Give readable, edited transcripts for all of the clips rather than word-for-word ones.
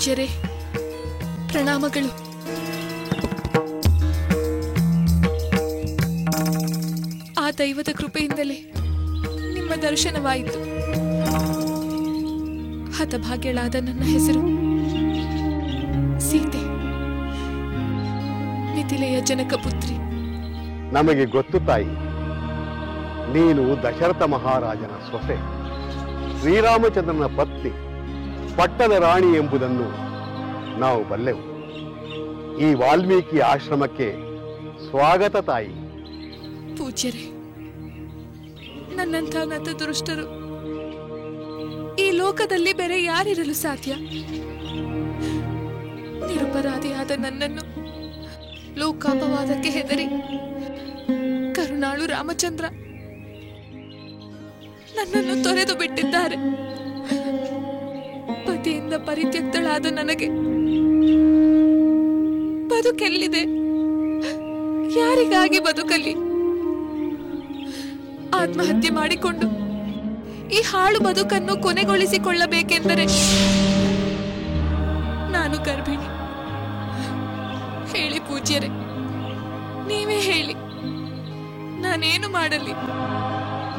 ಪೂಜ್ಯರೇ, ಪ್ರಣಾಮಗಳು. ಆ ದೈವದ ಕೃಪೆಯಿಂದಲೇ ನಿಮ್ಮ ದರ್ಶನವಾಯಿತು. ಹತಭಾಗ್ಯಳಾದ ನನ್ನ ಹೆಸರು ಸೀತೆ, ಮಿಥಿಲೆಯ ಜನಕಪುತ್ರಿ. ನಮಗೆ ಗೊತ್ತು ತಾಯಿ, ನೀನು ದಶರಥ ಮಹಾರಾಜನ ಸೊಸೆ, ಶ್ರೀರಾಮಚಂದ್ರನ ಪತ್ನಿ, ಪಟ್ಟದ ರಾಣಿ ಎಂಬುದನ್ನು ನಾವು ಬಲ್ಲೆವು. ಈ ವಾಲ್ಮೀಕಿ ಆಶ್ರಮಕ್ಕೆ ಸ್ವಾಗತ ತಾಯಿ. ಪೂಜ್ಯರೇ, ನನ್ನಂಥ ನತದೃಷ್ಟರು ಈ ಲೋಕದಲ್ಲಿ ಬೇರೆ ಯಾರಿರಲು ಸಾಧ್ಯ? ನಿರಪರಾಧಿಯಾದ ನನ್ನನ್ನು ಲೋಕಾಪವಾದಕ್ಕೆ ಹೆದರಿ ಕರುಣಾಳು ರಾಮಚಂದ್ರ ನನ್ನನ್ನು ತೊರೆದು ಬಿಟ್ಟಿದ್ದಾರೆ. ಪತಿಯಿಂದ ಪರಿತ್ಯಕ್ತಳಾದ ನನಗೆ ಬದುಕೆಲ್ಲಿದೆ? ಯಾರಿಗಾಗಿ ಬದುಕಲಿ? ಆತ್ಮಹತ್ಯೆ ಮಾಡಿಕೊಂಡು ಈ ಹಾಳು ಬದುಕನ್ನು ಕೊನೆಗೊಳಿಸಿಕೊಳ್ಳಬೇಕೆಂದರೆ ನಾನು ಗರ್ಭಿಣಿ. ಹೇಳಿ ಪೂಜ್ಯರೇ, ನೀವೇ ಹೇಳಿ, ನಾನೇನು ಮಾಡಲಿ?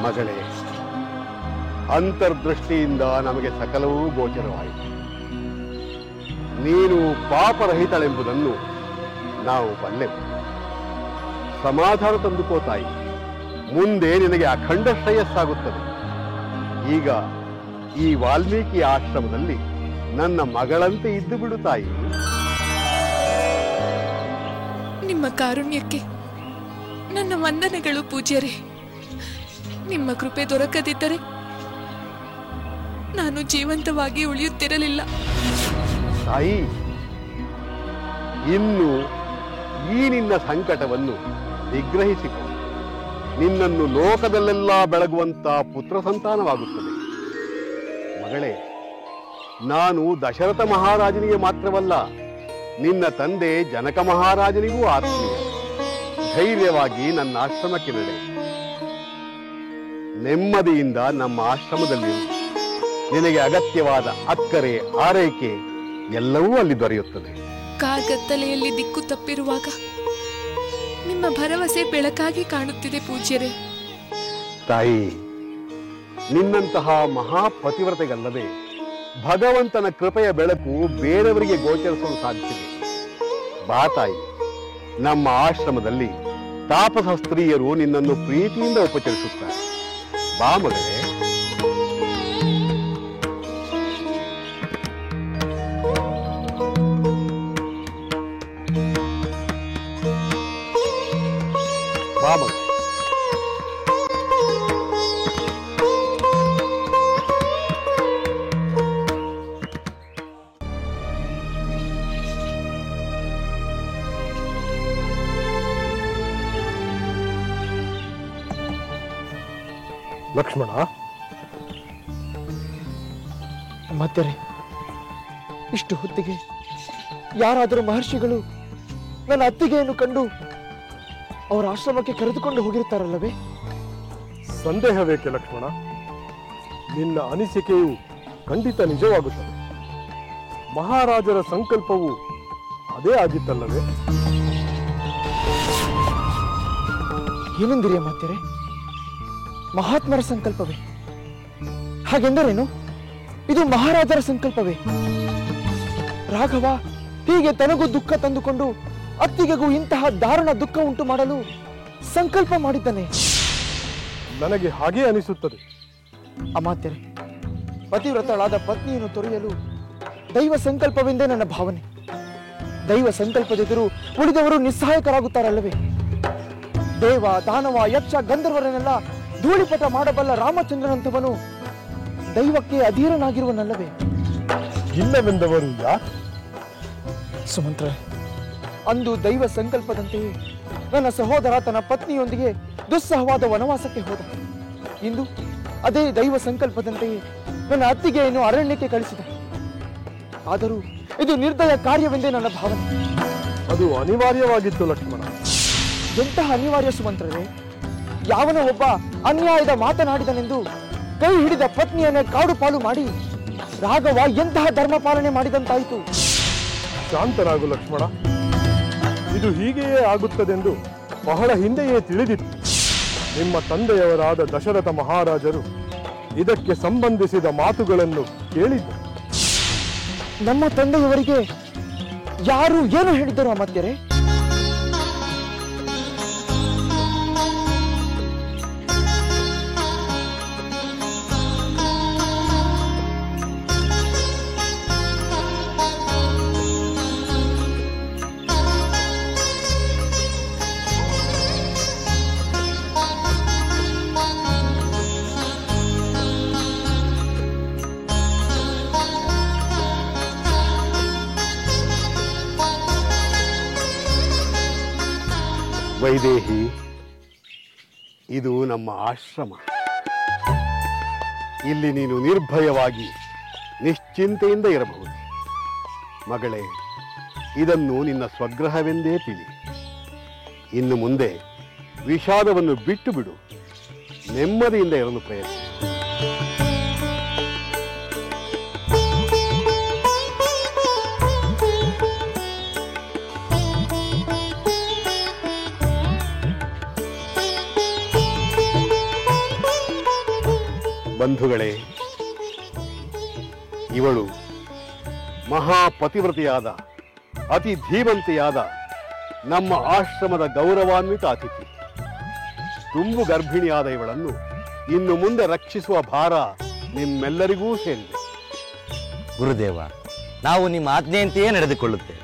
ಮಗಳೇ, ಅಂತರ್ದೃಷ್ಟಿಯಿಂದ ನಮಗೆ ಸಕಲವೂ ಗೋಚರವಾಯಿತು. ನೀನು ಪಾಪರಹಿತಳೆಂಬುದನ್ನು ನಾವು ಬಲ್ಲೆವು. ಸಮಾಧಾನ ತಂದುಕೋ ತಾಯಿ, ಮುಂದೆ ನಿನಗೆ ಅಖಂಡ ಶ್ರೇಯಸ್ಸಾಗುತ್ತದೆ. ಈಗ ಈ ವಾಲ್ಮೀಕಿ ಆಶ್ರಮದಲ್ಲಿ ನನ್ನ ಮಗಳಂತೆ ಇದ್ದು ಬಿಡು ತಾಯಿ. ನಿಮ್ಮ ಕಾರುಣ್ಯಕ್ಕೆ ನನ್ನ ವಂದನೆಗಳು ಪೂಜ್ಯರೇ. ನಿಮ್ಮ ಕೃಪೆ ದೊರಕದಿದ್ದರೆ ನಾನು ಜೀವಂತವಾಗಿ ಉಳಿಯುತ್ತಿರಲಿಲ್ಲ. ತಾಯಿ, ಇನ್ನು ಈ ನಿನ್ನ ಸಂಕಟವನ್ನು ನಿಗ್ರಹಿಸಿಕೊ. ನಿನ್ನನ್ನು ಲೋಕದಲ್ಲೆಲ್ಲ ಬೆಳಗುವಂತ ಪುತ್ರ ಸಂತಾನವಾಗುತ್ತದೆ. ಮಗಳೇ, ನಾನು ದಶರಥ ಮಹಾರಾಜನಿಗೆ ಮಾತ್ರವಲ್ಲ, ನಿನ್ನ ತಂದೆ ಜನಕ ಮಹಾರಾಜನಿಗೂ ಆತ್ಮೀಯ. ಧೈರ್ಯವಾಗಿ ನನ್ನ ಆಶ್ರಮಕ್ಕೆ ನಡೆ. ನೆಮ್ಮದಿಯಿಂದ ನಮ್ಮ ಆಶ್ರಮದಲ್ಲಿ ನಿನಗೆ ಅಗತ್ಯವಾದ ಅಕ್ಕರೆ, ಆರೈಕೆ ಎಲ್ಲವೂ ಅಲ್ಲಿ ದೊರೆಯುತ್ತದೆ. ಕಾರ್ಗತ್ತಲೆಯಲ್ಲಿ ದಿಕ್ಕು ತಪ್ಪಿರುವಾಗ ನಿಮ್ಮ ಭರವಸೆ ಬೆಳಕಾಗಿ ಕಾಣುತ್ತಿದೆ ಪೂಜ್ಯರೇ. ತಾಯಿ, ನಿನ್ನಂತಹ ಮಹಾಪತಿವ್ರತೆಗಲ್ಲದೆ ಭಗವಂತನ ಕೃಪೆಯ ಬೆಳಕು ಬೇರೆಯವರಿಗೆ ಗೋಚರಿಸಲು ಸಾಧ್ಯವಿದೆ. ಬಾ ತಾಯಿ, ನಮ್ಮ ಆಶ್ರಮದಲ್ಲಿ ತಾಪಸ ಸ್ತ್ರೀಯರು ನಿನ್ನನ್ನು ಪ್ರೀತಿಯಿಂದ ಉಪಚರಿಸುತ್ತಾರೆ. ಬಾ ಮಗಳೇ. ಬಾ ಮಗಳೇ. ಲಕ್ಷ್ಮಣ, ಮತ್ತೆ ಇಷ್ಟು ಹೊತ್ತಿಗೆ ಯಾರಾದರೂ ಮಹರ್ಷಿಗಳು ನನ್ನ ಅತ್ತಿಗೆಯನ್ನು ಕಂಡು ಅವರ ಆಶ್ರಮಕ್ಕೆ ಕರೆದುಕೊಂಡು ಹೋಗಿರುತ್ತಾರಲ್ಲವೇ? ಸಂದೇಹವೇಕೆ ಲಕ್ಷ್ಮಣ? ನಿನ್ನ ಅನಿಸಿಕೆಯು ಖಂಡಿತ ನಿಜವಾಗುತ್ತದೆ. ಮಹಾರಾಜರ ಸಂಕಲ್ಪವು ಅದೇ ಆಗಿತ್ತಲ್ಲವೇ? ಏನೆಂದಿರಿಯ ಮಾತೆರೆ? ಮಹಾತ್ಮರ ಸಂಕಲ್ಪವೇ? ಹಾಗೆಂದರೇನು? ಇದು ಮಹಾರಾಜರ ಸಂಕಲ್ಪವೇ? ರಾಘವ ಹೀಗೆ ತನಗೂ ದುಃಖ ತಂದುಕೊಂಡು ಅತ್ತಿಗೆಗೂ ಇಂತಹ ದಾರುಣ ದುಃಖ ಉಂಟು ಮಾಡಲು ಸಂಕಲ್ಪ ಮಾಡಿದ್ದಾನೆ. ನನಗೆ ಹಾಗೇ ಅನಿಸುತ್ತದೆ. ಅಮಾತ್ಯರೇ, ಪತಿವ್ರತಳಾದ ಪತ್ನಿಯನ್ನು ತೊರೆಯಲು ದೈವ ಸಂಕಲ್ಪವೆಂದೇ ನನ್ನ ಭಾವನೆ. ದೈವ ಸಂಕಲ್ಪದೆದುರು ಉಳಿದವರು ನಿಸ್ಸಹಾಯಕರಾಗುತ್ತಾರಲ್ಲವೇ? ದೇವ, ದಾನವ, ಯಕ್ಷ, ಗಂಧರ್ವರನ್ನೆಲ್ಲ ಧೂಳಿಪಟ ಮಾಡಬಲ್ಲ ರಾಮಚಂದ್ರನಂತವನು ದೈವಕ್ಕೆ ಅಧೀರನಾಗಿರುವನಲ್ಲವೇ? ಇಲ್ಲವೆಂದವರು ಯಾರು? ಸುಮಂತ್ರ, ಅಂದು ದೈವ ಸಂಕಲ್ಪದಂತೆಯೇ ನನ್ನ ಸಹೋದರ ತನ್ನ ಪತ್ನಿಯೊಂದಿಗೆ ದುಸ್ಸಹವಾದ ವನವಾಸಕ್ಕೆ ಹೋದ. ಇಂದು ಅದೇ ದೈವ ಸಂಕಲ್ಪದಂತೆಯೇ ನನ್ನ ಅತ್ತಿಗೆಯನ್ನು ಅರಣ್ಯಕ್ಕೆ ಕಳಿಸಿದ. ಆದರೂ ಇದು ನಿರ್ದಯ ಕಾರ್ಯವೆಂದೇ ನನ್ನ ಭಾವನೆ. ಅದು ಅನಿವಾರ್ಯವಾಗಿತ್ತು ಲಕ್ಷ್ಮಣ. ಎಂತಹ ಅನಿವಾರ್ಯ ಸುಮಂತ್ರರೇ? ಯಾವನೋ ಒಬ್ಬ ಅನ್ಯಾಯದ ಮಾತನಾಡಿದನೆಂದು ಕೈ ಹಿಡಿದ ಪತ್ನಿಯನ್ನೇ ಕಾಡು ಪಾಲು ಮಾಡಿ ರಾಘವ ಎಂತಹ ಧರ್ಮ ಪಾಲನೆ ಮಾಡಿದಂತಾಯಿತು? ಶಾಂತನಾಗು ಲಕ್ಷ್ಮಣ. ಇದು ಹೀಗೆಯೇ ಆಗುತ್ತದೆಂದು ಬಹಳ ಹಿಂದೆಯೇ ತಿಳಿದಿತ್ತು. ನಿಮ್ಮ ತಂದೆಯವರಾದ ದಶರಥ ಮಹಾರಾಜರು ಇದಕ್ಕೆ ಸಂಬಂಧಿಸಿದ ಮಾತುಗಳನ್ನು ಕೇಳಿದ್ದರು. ನಮ್ಮ ತಂದೆಯವರಿಗೆ ಯಾರು ಏನು ಹೇಳಿದರು ಅಮಾತ್ಯರೇ? ವೈದೇಹಿ, ಇದು ನಮ್ಮ ಆಶ್ರಮ. ಇಲ್ಲಿ ನೀನು ನಿರ್ಭಯವಾಗಿ ನಿಶ್ಚಿಂತೆಯಿಂದ ಇರಬಹುದು. ಮಗಳೇ, ಇದನ್ನು ನಿನ್ನ ಸ್ವಗ್ರಹವೆಂದೇ ತಿಳಿ. ಇನ್ನು ಮುಂದೆ ವಿಷಾದವನ್ನು ಬಿಟ್ಟು ಬಿಡು. ನೆಮ್ಮದಿಯಿಂದ ಇರಲು ಪ್ರಯತ್ನ. ಬಂಧುಗಳೇ, ಇವಳು ಮಹಾಪತಿವ್ರತೆಯಾದ ಅತಿ ಧೀಮಂತೆಯಾದ ನಮ್ಮ ಆಶ್ರಮದ ಗೌರವಾನ್ವಿತ ಅತಿಥಿ. ತುಂಬು ಗರ್ಭಿಣಿಯಾದ ಇವಳನ್ನು ಇನ್ನು ಮುಂದೆ ರಕ್ಷಿಸುವ ಭಾರ ನಿಮ್ಮೆಲ್ಲರಿಗೂ ಸೇರಿದೆ. ಗುರುದೇವ, ನಾವು ನಿಮ್ಮ ಆಜ್ಞೆಯಂತೆಯೇ ನಡೆದುಕೊಳ್ಳುತ್ತೇವೆ.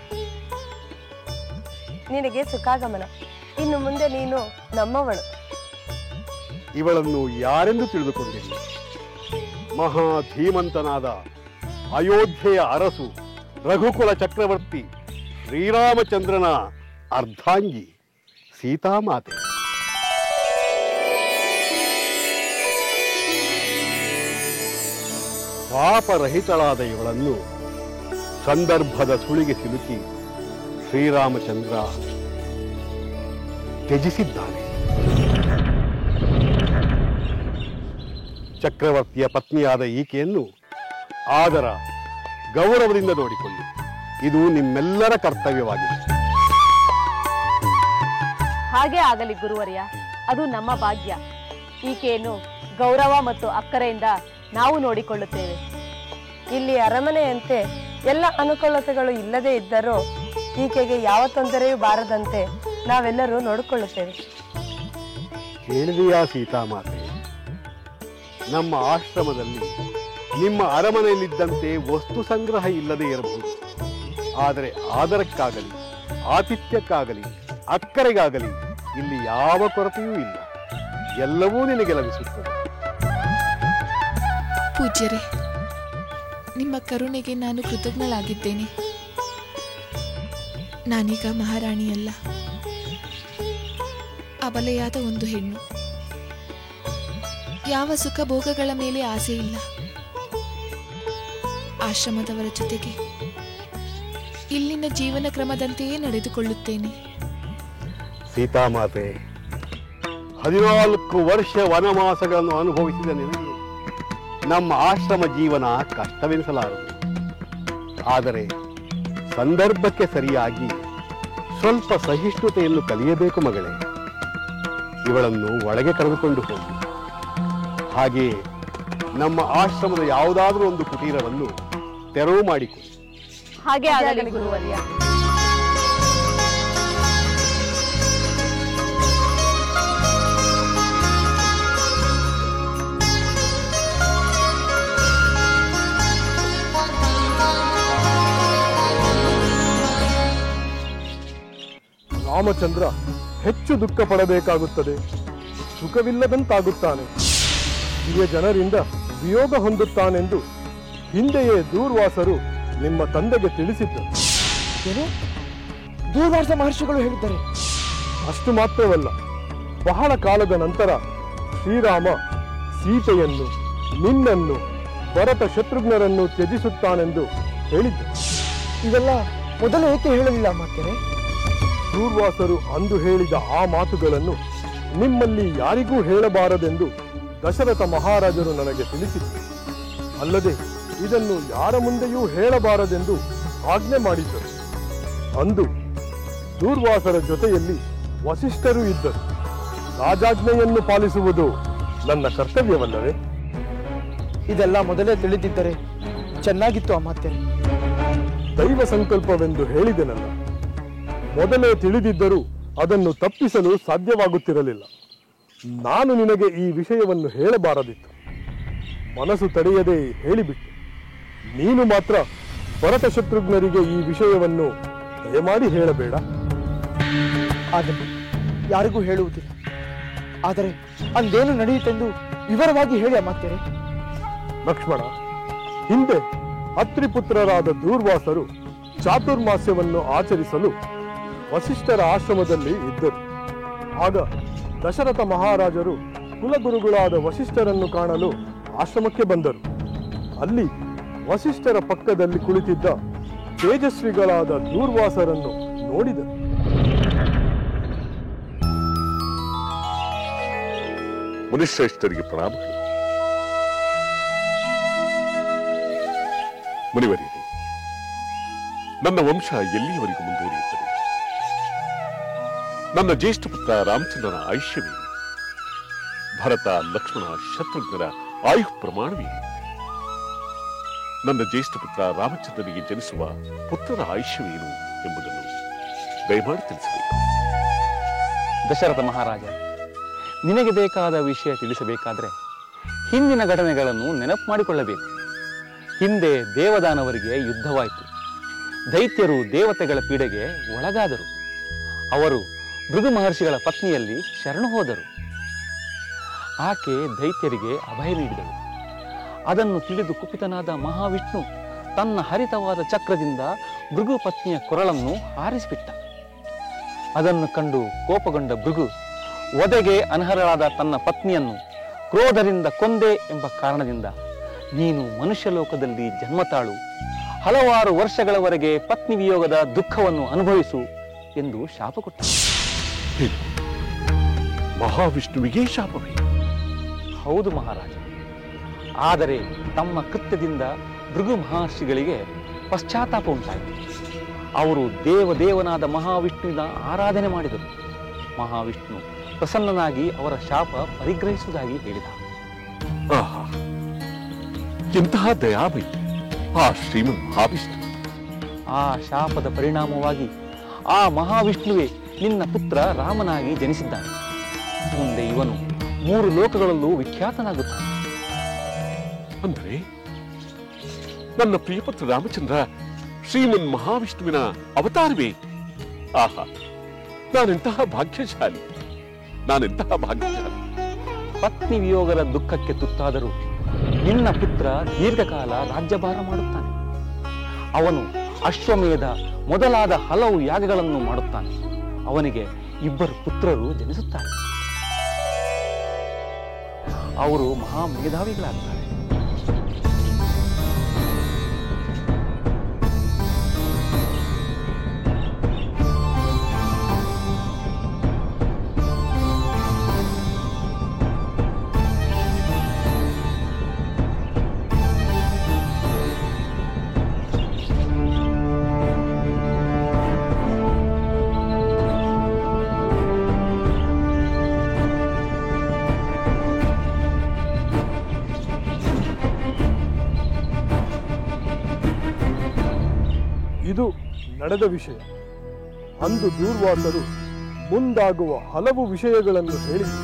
ನಿನಗೆ ಸುಖಾಗಮನ. ಇನ್ನು ಮುಂದೆ ನೀನು ನಮ್ಮವಳು. ಇವಳನ್ನು ಯಾರೆಂದು ತಿಳಿದುಕೊಂಡಿರಿ? ಮಹಾಧೀಮಂತನಾದ ಅಯೋಧ್ಯೆಯ ಅರಸು ರಘುಕುಲ ಚಕ್ರವರ್ತಿ ಶ್ರೀರಾಮಚಂದ್ರನ ಅರ್ಧಾಂಗಿ ಸೀತಾಮಾತೆ. ಪಾಪರಹಿತಳಾದ ಇವಳನ್ನು ಸಂದರ್ಭದ ಸುಳಿಗೆ ಸಿಲುಕಿ ಶ್ರೀರಾಮಚಂದ್ರ ತ್ಯಜಿಸಿದ್ದಾನೆ. ಚಕ್ರವರ್ತಿಯ ಪತ್ನಿಯಾದ ಈಕೆಯನ್ನು ಆದರ ಗೌರವದಿಂದ ನೋಡಿಕೊಳ್ಳಿ. ಇದು ನಿಮ್ಮೆಲ್ಲರ ಕರ್ತವ್ಯವಾಗಿದೆ. ಹಾಗೆ ಆಗಲಿ ಗುರುವರ್ಯ, ಅದು ನಮ್ಮ ಭಾಗ್ಯ. ಈಕೆಯನ್ನು ಗೌರವ ಮತ್ತು ಅಕ್ಕರೆಯಿಂದ ನಾವು ನೋಡಿಕೊಳ್ಳುತ್ತೇವೆ. ಇಲ್ಲಿ ಅರಮನೆಯಂತೆ ಎಲ್ಲ ಅನುಕೂಲತೆಗಳು ಇಲ್ಲದೆ ಇದ್ದರೂ ಈಕೆಗೆ ಯಾವ ತೊಂದರೆಯೂ ಬಾರದಂತೆ ನಾವೆಲ್ಲರೂ ನೋಡಿಕೊಳ್ಳುತ್ತೇವೆ. ಕೇಳಿದೆಯಾ ಸೀತಾಮಾತೆ? ನಮ್ಮ ಆಶ್ರಮದಲ್ಲಿ ನಿಮ್ಮ ಅರಮನೆಯಲ್ಲಿದ್ದಂತೆ ವಸ್ತು ಸಂಗ್ರಹ ಇಲ್ಲದೆ ಇರಬಹುದು. ಆದರೆ ಆದರಕ್ಕಾಗಲಿ ಆತಿಥ್ಯಕ್ಕಾಗಲಿ ಅಕ್ಕರೆಗಾಗಲಿ ಇಲ್ಲಿ ಯಾವ ಕೊರತೆಯೂ ಇಲ್ಲ. ಎಲ್ಲವೂ ನಿನಗೆ ಲಭಿಸುತ್ತದೆ. ಪೂಜ್ಯರೇ, ನಿಮ್ಮ ಕರುಣೆಗೆ ನಾನು ಕೃತಜ್ಞಳಾಗಿದ್ದೇನೆ. ನಾನೀಗ ಮಹಾರಾಣಿಯಲ್ಲ, ಅಬಲೆಯಾದ ಒಂದು ಹೆಣ್ಣು. ಯಾವ ಸುಖ ಭೋಗಗಳ ಮೇಲೆ ಆಸೆ ಇಲ್ಲ. ಆಶ್ರಮದವರ ಜೊತೆಗೆ ಇಲ್ಲಿನ ಜೀವನ ಕ್ರಮದಂತೆಯೇ ನಡೆದುಕೊಳ್ಳುತ್ತೇನೆ. ಸೀತಾಮಾತೆ, 14 ವರ್ಷ ವನವಾಸಗಳನ್ನು ಅನುಭವಿಸಿದ ನಿನಗೆ ನಮ್ಮ ಆಶ್ರಮ ಜೀವನ ಕಷ್ಟವೆನಿಸಲಾರದು. ಆದರೆ ಸಂದರ್ಭಕ್ಕೆ ಸರಿಯಾಗಿ ಸ್ವಲ್ಪ ಸಹಿಷ್ಣುತೆಯನ್ನು ಕಲಿಯಬೇಕು ಮಗಳೇ. ಇವಳನ್ನು ಒಳಗೆ ಕರೆದುಕೊಂಡು ಹೋಗಿ. ಹಾಗೆಯೇ ನಮ್ಮ ಆಶ್ರಮದ ಯಾವುದಾದ್ರೂ ಒಂದು ಕುಟೀರವನ್ನು ತೆರವು ಮಾಡಿಕೊಳ್ಳಿ. ಹಾಗೆ ಆಗಲಿ ಗುರುವರ್ಯ. ರಾಮಚಂದ್ರ ಹೆಚ್ಚು ದುಃಖ ಪಡಬೇಕಾಗುತ್ತದೆ. ಸುಖವಿಲ್ಲದಂತಾಗುತ್ತಾನೆ. ಹಿರಿಯ ಜನರಿಂದ ವಿಯೋಗ ಹೊಂದುತ್ತಾನೆಂದು ಹಿಂದೆಯೇ ದೂರ್ವಾಸರು ನಿಮ್ಮ ತಂದೆಗೆ ತಿಳಿಸಿದ್ದರು. ಏನು? ದೂರ್ವಾಸ ಮಹರ್ಷಿಗಳು ಹೇಳಿದ್ದಾರೆ? ಅಷ್ಟು ಮಾತ್ರವಲ್ಲ, ಬಹಳ ಕಾಲದ ನಂತರ ಶ್ರೀರಾಮ ಸೀತೆಯನ್ನು, ನಿನ್ನನ್ನು, ಭರತ ಶತ್ರುಘ್ನರನ್ನು ತ್ಯಜಿಸುತ್ತಾನೆಂದು ಹೇಳಿದ್ದರು. ಇದೆಲ್ಲ ಮೊದಲು ಏಕೆ ಹೇಳಲಿಲ್ಲ ಮಾತ್ಯರೇ? ದೂರ್ವಾಸರು ಅಂದು ಹೇಳಿದ ಆ ಮಾತುಗಳನ್ನು ನಿಮ್ಮಲ್ಲಿ ಯಾರಿಗೂ ಹೇಳಬಾರದೆಂದು ದಶರಥ ಮಹಾರಾಜರು ನನಗೆ ತಿಳಿಸಿದರು. ಅಲ್ಲದೆ ಇದನ್ನು ಯಾರ ಮುಂದೆಯೂ ಹೇಳಬಾರದೆಂದು ಆಜ್ಞೆ ಮಾಡಿದ್ದರು. ಅಂದು ದೂರ್ವಾಸರ ಜೊತೆಯಲ್ಲಿ ವಸಿಷ್ಠರು ಇದ್ದರು. ರಾಜಾಜ್ಞೆಯನ್ನು ಪಾಲಿಸುವುದು ನನ್ನ ಕರ್ತವ್ಯವಲ್ಲವೇ? ಇದೆಲ್ಲ ಮೊದಲೇ ತಿಳಿದಿದ್ದರೆ ಚೆನ್ನಾಗಿತ್ತು ಅಮಾತ್ಯರೇ. ದೈವ ಸಂಕಲ್ಪವೆಂದು ಹೇಳಿದೆನಲ್ಲ, ಮೊದಲೇ ತಿಳಿದಿದ್ದರೂ ಅದನ್ನು ತಪ್ಪಿಸಲು ಸಾಧ್ಯವಾಗುತ್ತಿರಲಿಲ್ಲ. ನಾನು ನಿನಗೆ ಈ ವಿಷಯವನ್ನು ಹೇಳಬಾರದಿತ್ತು. ಮನಸ್ಸು ತಡೆಯದೆ ಹೇಳಿಬಿಟ್ಟು. ನೀನು ಮಾತ್ರ ಭರತ ಶತ್ರುಘ್ನರಿಗೆ ಈ ವಿಷಯವನ್ನು ದಯಮಾಡಿ ಹೇಳಬೇಡ. ಆಗಲಿ, ಯಾರಿಗೂ ಹೇಳುವುದಿಲ್ಲ. ಆದರೆ ಅಂದೇನು ನಡೆಯುತ್ತೆಂದು ವಿವರವಾಗಿ ಹೇಳಿ ಅಮಾತ್ಯರೇ. ಲಕ್ಷ್ಮಣ, ಹಿಂದೆ ಅತ್ರಿಪುತ್ರರಾದ ದೂರ್ವಾಸರು ಚಾತುರ್ಮಾಸ್ಯವನ್ನು ಆಚರಿಸಲು ವಸಿಷ್ಠರ ಆಶ್ರಮದಲ್ಲಿ ಇದ್ದರು. ಆಗ ದಶರಥ ಮಹಾರಾಜರು ಕುಲಗುರುಗಳಾದ ವಸಿಷ್ಠರನ್ನು ಕಾಣಲು ಆಶ್ರಮಕ್ಕೆ ಬಂದರು. ಅಲ್ಲಿ ವಸಿಷ್ಠರ ಪಕ್ಕದಲ್ಲಿ ಕುಳಿತಿದ್ದ ತೇಜಸ್ವಿಗಳಾದ ದೂರ್ವಾಸರನ್ನು ನೋಡಿದರು. ಮುನಿಶ್ರೇಷ್ಠರಿಗೆ ಪ್ರಣಾಮಗಳು. ಮುನಿವರಿಯರೇ, ನನ್ನ ವಂಶ ಎಲ್ಲಿಯವರೆಗೂ ಮುಂದುವರಿಯುತ್ತದೆ? ನನ್ನ ಜ್ಯೇಷ್ಠ ಪುತ್ರ ರಾಮಚಂದ್ರನ ಆಯುಷ್ಯವೇನು? ಭರತ, ಲಕ್ಷ್ಮಣ, ಶತ್ರುಘ್ನರ ಆಯು ಪ್ರಮಾಣವೇನು? ನನ್ನ ಜ್ಯೇಷ್ಠ ಪುತ್ರ ರಾಮಚಂದ್ರನಿಗೆ ಜನಿಸುವ ಪುತ್ರರ ಆಯುಷ್ಯವೇನು ಎಂಬುದನ್ನು ದಯಮಾಡಿ ತಿಳಿಸಬೇಕು. ದಶರಥ ಮಹಾರಾಜ, ನಿನಗೆ ಬೇಕಾದ ವಿಷಯ ತಿಳಿಸಬೇಕಾದ್ರೆ ಹಿಂದಿನ ಘಟನೆಗಳನ್ನು ನೆನಪು ಮಾಡಿಕೊಳ್ಳಬೇಕು. ಹಿಂದೆ ದೇವದಾನವರಿಗೆ ಯುದ್ಧವಾಯಿತು. ದೈತ್ಯರು ದೇವತೆಗಳ ಪೀಡೆಗೆ ಒಳಗಾದರು. ಅವರು ಭೃಗು ಮಹರ್ಷಿಗಳ ಪತ್ನಿಯಲ್ಲಿ ಶರಣು ಹೋದರು. ಆಕೆ ದೈತ್ಯರಿಗೆ ಅಭಯ ನೀಡಿದಳು. ಅದನ್ನು ತಿಳಿದು ಕುಪಿತನಾದ ಮಹಾವಿಷ್ಣು ತನ್ನ ಹರಿತವಾದ ಚಕ್ರದಿಂದ ಭೃಗು ಪತ್ನಿಯ ಕೊರಳನ್ನು ಹಾರಿಸಿಬಿಟ್ಟ. ಅದನ್ನು ಕಂಡು ಕೋಪಗೊಂಡ ಭೃಗು ವಧೆಗೆ ಅನರ್ಹಳಾದ ತನ್ನ ಪತ್ನಿಯನ್ನು ಕ್ರೋಧದಿಂದ ಕೊಂದೆ ಎಂಬ ಕಾರಣದಿಂದ ನೀನು ಮನುಷ್ಯ ಲೋಕದಲ್ಲಿ ಜನ್ಮ ತಾಳು, ಹಲವಾರು ವರ್ಷಗಳವರೆಗೆ ಪತ್ನಿ ವಿಯೋಗದ ದುಃಖವನ್ನು ಅನುಭವಿಸು ಎಂದು ಶಾಪ ಕೊಟ್ಟ. ಮಹಾವಿಷ್ಣುವಿಗೆ ಶಾಪವೇ? ಹೌದು ಮಹಾರಾಜ. ಆದರೆ ತಮ್ಮ ಕೃತ್ಯದಿಂದ ಭೃಗು ಮಹರ್ಷಿಗಳಿಗೆ ಪಶ್ಚಾತ್ತಾಪ ಉಂಟಾಯಿತು. ಅವರು ದೇವದೇವನಾದ ಮಹಾವಿಷ್ಣುವಿನ ಆರಾಧನೆ ಮಾಡಿದರು. ಮಹಾವಿಷ್ಣು ಪ್ರಸನ್ನನಾಗಿ ಅವರ ಶಾಪ ಪರಿಗ್ರಹಿಸುವುದಾಗಿ ಹೇಳಿದ. ಆಹಾ, ಎಂತಹ ದಯಾಮಯಿ ಆ ಶ್ರೀಮನ್ ಮಹಾವಿಷ್ಣು! ಆ ಶಾಪದ ಪರಿಣಾಮವಾಗಿ ಆ ಮಹಾವಿಷ್ಣುವೇ ನಿನ್ನ ಪುತ್ರ ರಾಮನಾಗಿ ಜನಿಸಿದ್ದಾನೆ. ಮುಂದೆ ಇವನು 3 ಲೋಕಗಳಲ್ಲೂ ವಿಖ್ಯಾತನಾಗುತ್ತಾನೆ. ಅಂದರೆ ನನ್ನ ಪ್ರಿಯಪುತ್ರ ರಾಮಚಂದ್ರ ಶ್ರೀಮನ್ ಮಹಾವಿಷ್ಣುವಿನ ಅವತಾರವೇ? ಆಹಾ, ನಾನೆಂತಹ ಭಾಗ್ಯಶಾಲಿ! ಪತ್ನಿ ವಿಯೋಗದ ದುಃಖಕ್ಕೆ ತುತ್ತಾದರೂ ನಿನ್ನ ಪುತ್ರ ದೀರ್ಘಕಾಲ ರಾಜ್ಯಭಾರ ಮಾಡುತ್ತಾನೆ. ಅವನು ಅಶ್ವಮೇಧ ಮೊದಲಾದ ಹಲವು ಯಾಗಗಳನ್ನು ಮಾಡುತ್ತಾನೆ. ಅವನಿಗೆ 2 ಪುತ್ರರು ಜನಿಸುತ್ತಾರೆ. ಅವರು ಮಹಾ ಮೇಧಾವಿಗಳಾಗ್ತಾರೆ. ಇದು ನಡೆದ ವಿಷಯ. ಅಂದು ದೂರ್ವಾಸರು ಮುಂದಾಗುವ ಹಲವು ವಿಷಯಗಳನ್ನು ಹೇಳಿದರು.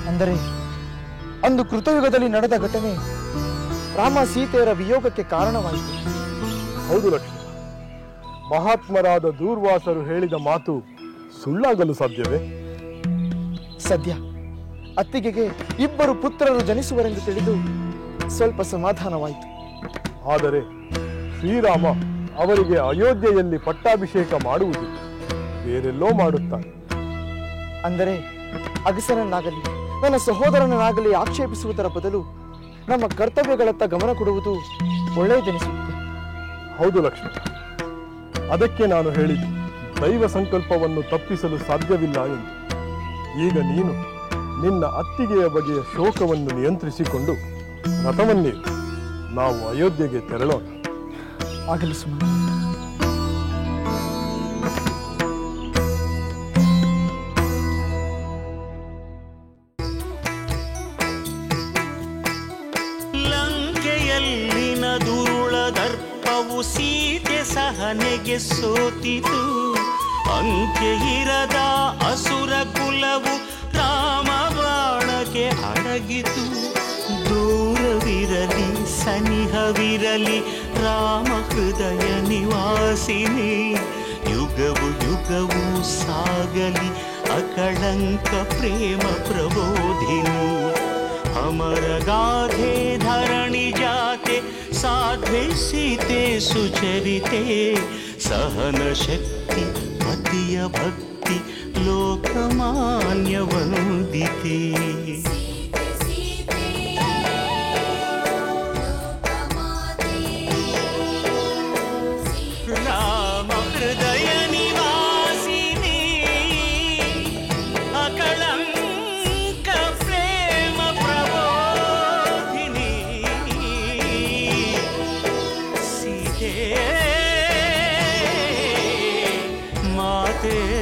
ಅಂದರೆ ಅಂದು ಕೃತಯುಗದಲ್ಲಿ ನಡೆದ ಘಟನೆ ರಾಮ ಸೀತೆಯರ ವಿಯೋಗಕ್ಕೆ ಕಾರಣವಾಯಿತು. ಹೌದು ಲಕ್ಷ್ಮಣ, ಮಹಾತ್ಮರಾದ ದೂರ್ವಾಸರು ಹೇಳಿದ ಮಾತು ಸುಳ್ಳಾಗಲು ಸಾಧ್ಯವೇ? ಸದ್ಯ ಅತ್ತಿಗೆಗೆ 2 ಪುತ್ರರು ಜನಿಸುವರೆಂದು ತಿಳಿದು ಸ್ವಲ್ಪ ಸಮಾಧಾನವಾಯಿತು. ಆದರೆ ಶ್ರೀರಾಮ ಅವರಿಗೆ ಅಯೋಧ್ಯೆಯಲ್ಲಿ ಪಟ್ಟಾಭಿಷೇಕ ಮಾಡುವುದಿಲ್ಲ, ಬೇರೆಲ್ಲೋ ಮಾಡುತ್ತಾನೆ. ಅಂದರೆ ಅಗಸನನ್ನಾಗಲಿ ನನ್ನ ಸಹೋದರನನ್ನಾಗಲಿ ಆಕ್ಷೇಪಿಸುವುದರ ಬದಲು ನಮ್ಮ ಕರ್ತವ್ಯಗಳತ್ತ ಗಮನ ಕೊಡುವುದು ಒಳ್ಳೆಯದೆನಿಸುತ್ತದೆ. ಹೌದು ಲಕ್ಷ್ಮಣ, ಅದಕ್ಕೆ ನಾನು ಹೇಳಿದ್ದು ದೈವ ಸಂಕಲ್ಪವನ್ನು ತಪ್ಪಿಸಲು ಸಾಧ್ಯವಿಲ್ಲ ಎಂದು. ಈಗ ನೀನು ನಿನ್ನ ಅತ್ತಿಗೆಯ ಬಗೆಯ ಶೋಕವನ್ನು ನಿಯಂತ್ರಿಸಿಕೊಂಡು ರಥವನ್ನೇರು. ನಾವು ಅಯೋಧ್ಯೆಗೆ ತೆರಳೋಣ. ಆಗಲಿ ಸುಮಂತ್. ಲಂಕೆಯಲ್ಲಿನ ದುರುಳ ದರ್ಪವು ಸೀತೆ ಸಹನೆಗೆ ಸೋತಿತು. ಅಂಕೆ ಇರದ ಅಸುರ ಕುಲವು ರಾಮ ಬಾಣಕ್ಕೆ ಅಡಗಿತು. ದೂರವಿರಲಿ ಸನಿಹವಿರಲಿ ರಾಮ ಹೃದಯ ನಿವಾಸಿನಿ. ಯುಗವು ಯುಗವು ಸಾಗಲಿ ಅಕಳಂಕ ಪ್ರೇಮ ಪ್ರಬೋಧಿನಿ. ಅಮರ ಗಾಧೆ ಧರಣಿ ಜಾತೆ ಸಾಧ್ವೆ ಸೀತೆ ಸುಚರಿತೆ. ಸಹನ ಶಕ್ತಿ ಪತಿಯ ಭಕ್ತಿ ಲೋಕಮಾನ್ಯ ವಂದಿತೆ. ರಾಮ ಹೃದಯ ನಿವಾಸಿನಿ ಅಕಳಂಕ ಪ್ರೇಮ ಪ್ರಬೋಧಿನಿ. ಸೀತೆ ಮಾತೆ